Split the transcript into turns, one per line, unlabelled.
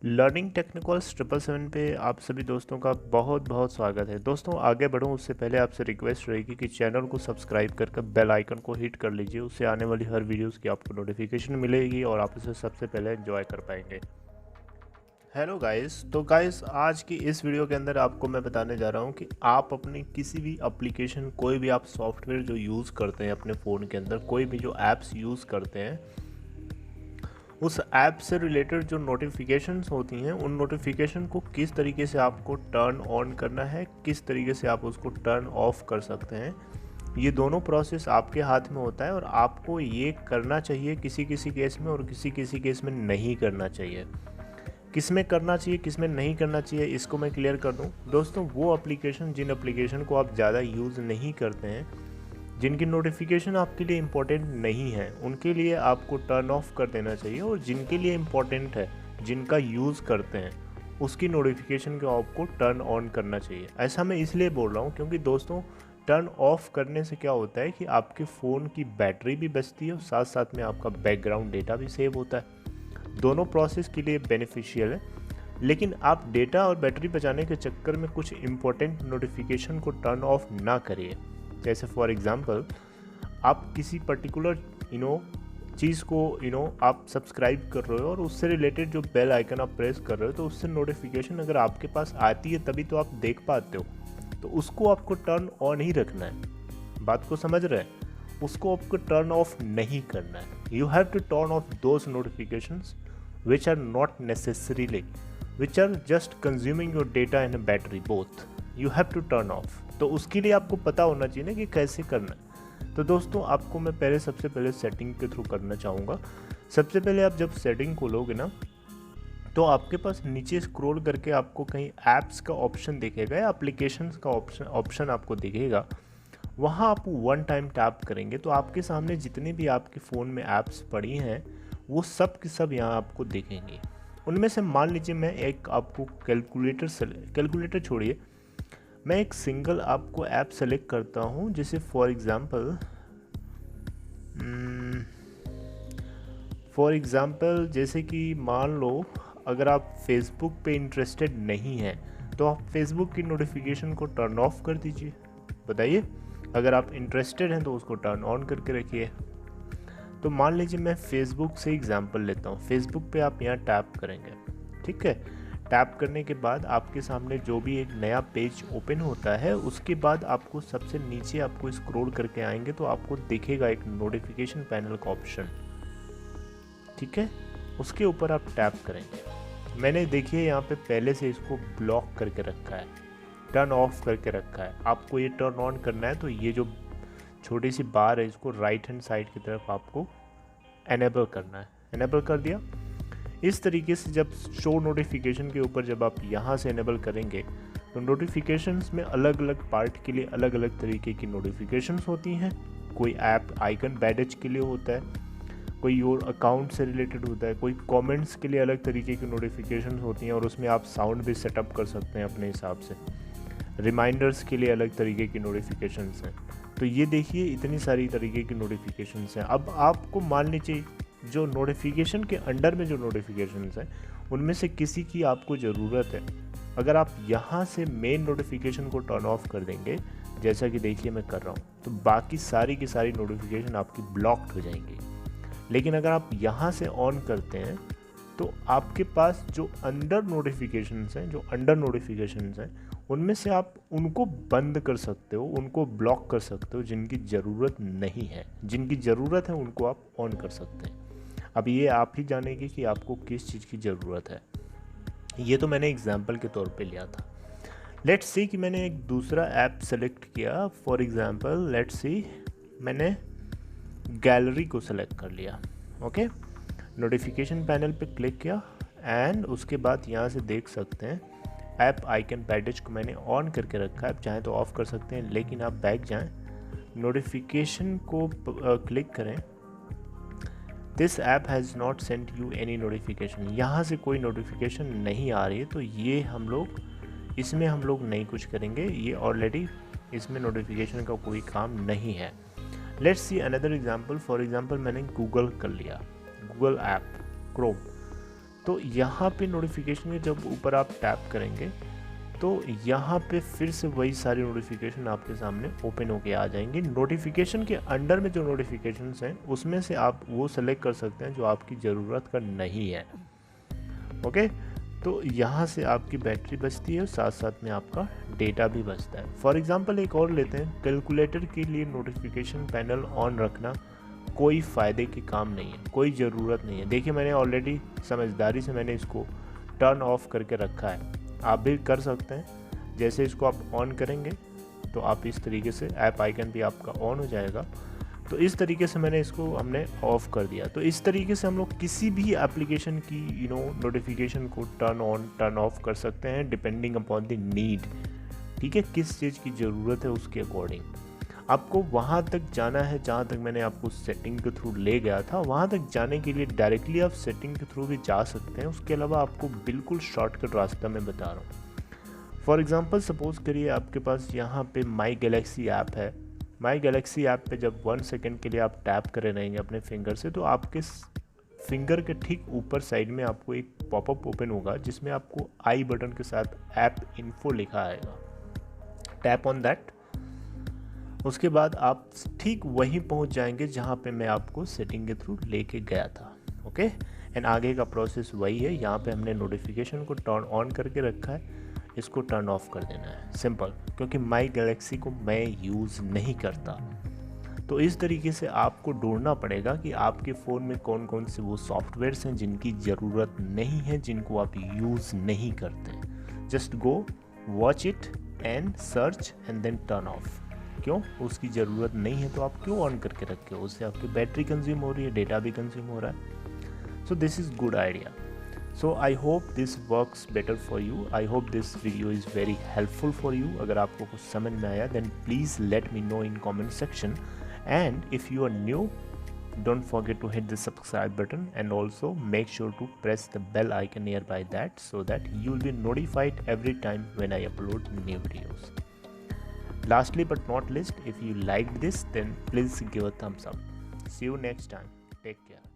Learning technicals 777 पे आप सभी दोस्तों का बहुत बहुत स्वागत है। दोस्तों आगे बढ़ूं उससे पहले आपसे रिक्वेस्ट रहेगी कि चैनल को सब्सक्राइब करके बेल आइकन को हिट कर लीजिए। उससे आने वाली हर वीडियोस की आपको नोटिफिकेशन मिलेगी और आप उसे सबसे पहले एंजॉय कर पाएंगे। हेलो गाइस, तो गाइस आज की इस वीडियो के अंदर आपको मैं बताने जा रहा हूं कि आप अपनी किसी भी एप्लीकेशन, कोई भी आप सॉफ्टवेयर जो यूज़ करते हैं अपने फ़ोन के अंदर, कोई भी जो ऐप्स यूज़ करते हैं, उस ऐप से रिलेटेड जो नोटिफिकेशंस होती हैं उन नोटिफिकेशन को किस तरीके से आपको टर्न ऑन करना है, किस तरीके से आप उसको टर्न ऑफ कर सकते हैं। ये दोनों प्रोसेस आपके हाथ में होता है और आपको ये करना चाहिए किसी किसी केस में और किसी किसी केस में नहीं करना चाहिए। किस में करना चाहिए, किस में नहीं करना चाहिए, इसको मैं क्लियर कर दूं। दोस्तों वो एप्लीकेशन, जिन एप्लीकेशन को आप ज़्यादा यूज़ नहीं करते हैं, जिनकी नोटिफिकेशन आपके लिए इम्पोर्टेंट नहीं है, उनके लिए आपको टर्न ऑफ कर देना चाहिए। और जिनके लिए इम्पोर्टेंट है, जिनका यूज़ करते हैं, उसकी नोटिफिकेशन को आपको टर्न ऑन करना चाहिए। ऐसा मैं इसलिए बोल रहा हूँ क्योंकि दोस्तों टर्न ऑफ करने से क्या होता है कि आपके फ़ोन की बैटरी भी बचती है और साथ साथ में आपका बैकग्राउंड डेटा भी सेव होता है। दोनों प्रोसेस के लिए बेनिफिशियल है। लेकिन आप डेटा और बैटरी बचाने के चक्कर में कुछ इम्पोर्टेंट नोटिफिकेशन को टर्न ऑफ ना करिए। जैसे फॉर एग्ज़ाम्पल आप किसी पर्टिकुलर चीज़ को आप सब्सक्राइब कर रहे हो और उससे रिलेटेड जो बेल आइकन आप प्रेस कर रहे हो, तो उससे नोटिफिकेशन अगर आपके पास आती है तभी तो आप देख पाते हो, तो उसको आपको टर्न ऑन ही रखना है। बात को समझ रहे हैं? उसको आपको टर्न ऑफ नहीं करना है। You have to turn off those notifications which are not necessarily, which are just consuming your data and battery both. You have to turn off. तो उसके लिए आपको पता होना चाहिए ना कि कैसे करना है। तो दोस्तों आपको मैं सबसे पहले सेटिंग के थ्रू करना चाहूँगा। सबसे पहले आप जब सेटिंग खोलोगे ना, तो आपके पास नीचे स्क्रॉल करके आपको कहीं ऐप्स का ऑप्शन दिखेगा या एप्लीकेशंस का ऑप्शन आपको दिखेगा। वहाँ आप वन टाइम टैप करेंगे तो आपके सामने जितने भी आपके फ़ोन में ऐप्स पड़ी हैं वो सब की सब यहाँ आपको दिखेंगी। उनमें से मान लीजिए मैं एक आपको कैलकुलेटर छोड़िए, मैं एक सिंगल आपको ऐप सेलेक्ट करता हूँ। जैसे फॉर एग्ज़ाम्पल जैसे कि मान लो अगर आप फेसबुक पे इंटरेस्टेड नहीं हैं तो आप फेसबुक की नोटिफिकेशन को टर्न ऑफ कर दीजिए। बताइए, अगर आप इंटरेस्टेड हैं तो उसको टर्न ऑन करके रखिए। तो मान लीजिए मैं फेसबुक से एग्जांपल लेता हूँ। फेसबुक पे आप यहाँ टैप करेंगे, ठीक है। टैप करने के बाद आपके सामने जो भी एक नया पेज ओपन होता है, उसके बाद आपको सबसे नीचे आपको स्क्रॉल करके आएंगे तो आपको दिखेगा एक नोटिफिकेशन पैनल का ऑप्शन, ठीक है। उसके ऊपर आप टैप करेंगे। मैंने देखिए यहाँ पे पहले से इसको ब्लॉक करके रखा है, टर्न ऑफ करके रखा है। आपको ये टर्न ऑन करना है तो ये जो छोटी सी बार है इसको राइट हैंड साइड की तरफ आपको एनेबल करना है। एनेबल कर दिया। इस तरीके से जब शो नोटिफिकेशन के ऊपर जब आप यहाँ से एनेबल करेंगे तो नोटिफिकेशंस में अलग अलग पार्ट के लिए अलग अलग तरीके की नोटिफिकेशंस होती हैं। कोई ऐप आइकन बैडेज के लिए होता है, कोई योर अकाउंट से रिलेटेड होता है, कोई कमेंट्स के लिए अलग तरीके की नोटिफिकेशंस होती हैं और उसमें आप साउंड भी सेटअप कर सकते हैं अपने हिसाब से। रिमाइंडर्स के लिए अलग तरीके की नोटिफिकेशंस हैं। तो ये देखिए इतनी सारी तरीके की नोटिफिकेशंस हैं। अब आपको मान लीजिए जो नोटिफिकेशन के अंडर में जो नोटिफिकेशंस हैं उनमें से किसी की आपको ज़रूरत है। अगर आप यहाँ से मेन नोटिफिकेशन को टर्न ऑफ कर देंगे, जैसा कि देखिए मैं कर रहा हूँ, तो बाकी सारी की सारी नोटिफिकेशन आपकी ब्लॉक्ड हो जाएंगी। लेकिन अगर आप यहाँ से ऑन करते हैं तो आपके पास जो अंडर नोटिफिकेशंस हैं, उनमें से आप उनको बंद कर सकते हो, उनको ब्लॉक कर सकते हो। जिनकी ज़रूरत नहीं है, जिनकी ज़रूरत है उनको आप ऑन कर सकते हैं। अब ये आप ही जानेंगे कि आपको किस चीज़ की ज़रूरत है। ये तो मैंने एग्जांपल के तौर पे लिया था। लेट्स सी कि मैंने एक दूसरा ऐप सेलेक्ट किया। फॉर एग्जांपल लेट्स सी मैंने गैलरी को सेलेक्ट कर लिया। ओके, नोटिफिकेशन पैनल पे क्लिक किया एंड उसके बाद यहाँ से देख सकते हैं ऐप आइकन पैडेज को मैंने ऑन करके रखा है। आप चाहें तो ऑफ कर सकते हैं, लेकिन आप बैक जाएं, नोटिफिकेशन को क्लिक करें। This app has not sent you any notification, यहाँ से कोई नोटिफिकेशन नहीं आ रही है। तो ये इसमें हम लोग नहीं कुछ करेंगे, ये ऑलरेडी इसमें नोटिफिकेशन का कोई काम नहीं है। Let's see another example. For example मैंने गूगल कर लिया, गूगल ऐप क्रोम। तो यहाँ पे नोटिफिकेशन के जब ऊपर आप टैप करेंगे तो यहाँ पे फिर से वही सारी नोटिफिकेशन आपके सामने ओपन होके आ जाएंगी। नोटिफिकेशन के अंडर में जो नोटिफिकेशंस हैं उसमें से आप वो सेलेक्ट कर सकते हैं जो आपकी ज़रूरत का नहीं है। ओके, तो यहाँ से आपकी बैटरी बचती है, साथ साथ में आपका डेटा भी बचता है। फॉर एग्जांपल एक और लेते हैं, कैलकुलेटर के लिए नोटिफिकेशन पैनल ऑन रखना कोई फ़ायदे की काम नहीं है, कोई ज़रूरत नहीं है। देखिए मैंने ऑलरेडी समझदारी से मैंने इसको टर्न ऑफ करके रखा है, आप भी कर सकते हैं। जैसे इसको आप ऑन करेंगे तो आप इस तरीके से ऐप आइकन भी आपका ऑन हो जाएगा। तो इस तरीके से हमने ऑफ़ कर दिया। तो इस तरीके से हम लोग किसी भी एप्लीकेशन की नोटिफिकेशन को टर्न ऑन टर्न ऑफ कर सकते हैं डिपेंडिंग अपॉन द नीड। ठीक है, किस चीज़ की ज़रूरत है उसके अकॉर्डिंग। आपको वहाँ तक जाना है जहाँ तक मैंने आपको सेटिंग के थ्रू ले गया था, वहाँ तक जाने के लिए डायरेक्टली आप सेटिंग के थ्रू भी जा सकते हैं। उसके अलावा आपको बिल्कुल शॉर्टकट रास्ता मैं बता रहा हूँ। फॉर एग्ज़ाम्पल सपोज़ करिए आपके पास यहाँ पे माई गैलेक्सी ऐप है। माई गैलेक्सी ऐप पे जब 1 सेकेंड के लिए आप टैप करे रहेंगे अपने फिंगर से, तो आपके फिंगर के ठीक ऊपर साइड में आपको एक पॉपअप ओपन होगा जिसमें आपको आई बटन के साथ ऐप इन्फो लिखा आएगा। टैप ऑन दैट, उसके बाद आप ठीक वहीं पहुंच जाएंगे जहां पे मैं आपको सेटिंग के थ्रू लेके गया था। ओके, एंड आगे का प्रोसेस वही है। यहाँ पे हमने नोटिफिकेशन को टर्न ऑन करके रखा है, इसको टर्न ऑफ कर देना है, सिंपल। क्योंकि माई गैलेक्सी को मैं यूज़ नहीं करता। तो इस तरीके से आपको ढूंढना पड़ेगा कि आपके फ़ोन में कौन कौन से वो सॉफ्टवेयर्स हैं जिनकी ज़रूरत नहीं है, जिनको आप यूज़ नहीं करते। Just go watch it and search and then turn off. क्यों, उसकी ज़रूरत नहीं है तो आप क्यों ऑन करके रखे हो? उससे आपकी बैटरी कंज्यूम हो रही है, डेटा भी कंज्यूम हो रहा है। So this is good idea. So I hope this works better for you. I hope this video is very helpful for you. अगर आपको कुछ समझ में आया then please let me know in comment section. And if you are new, don't forget to hit the subscribe button and also make sure to press the bell icon nearby that so that you will be notified every time when I upload new videos. Lastly but not least, if you liked this then please give a thumbs up. See you next time. Take care.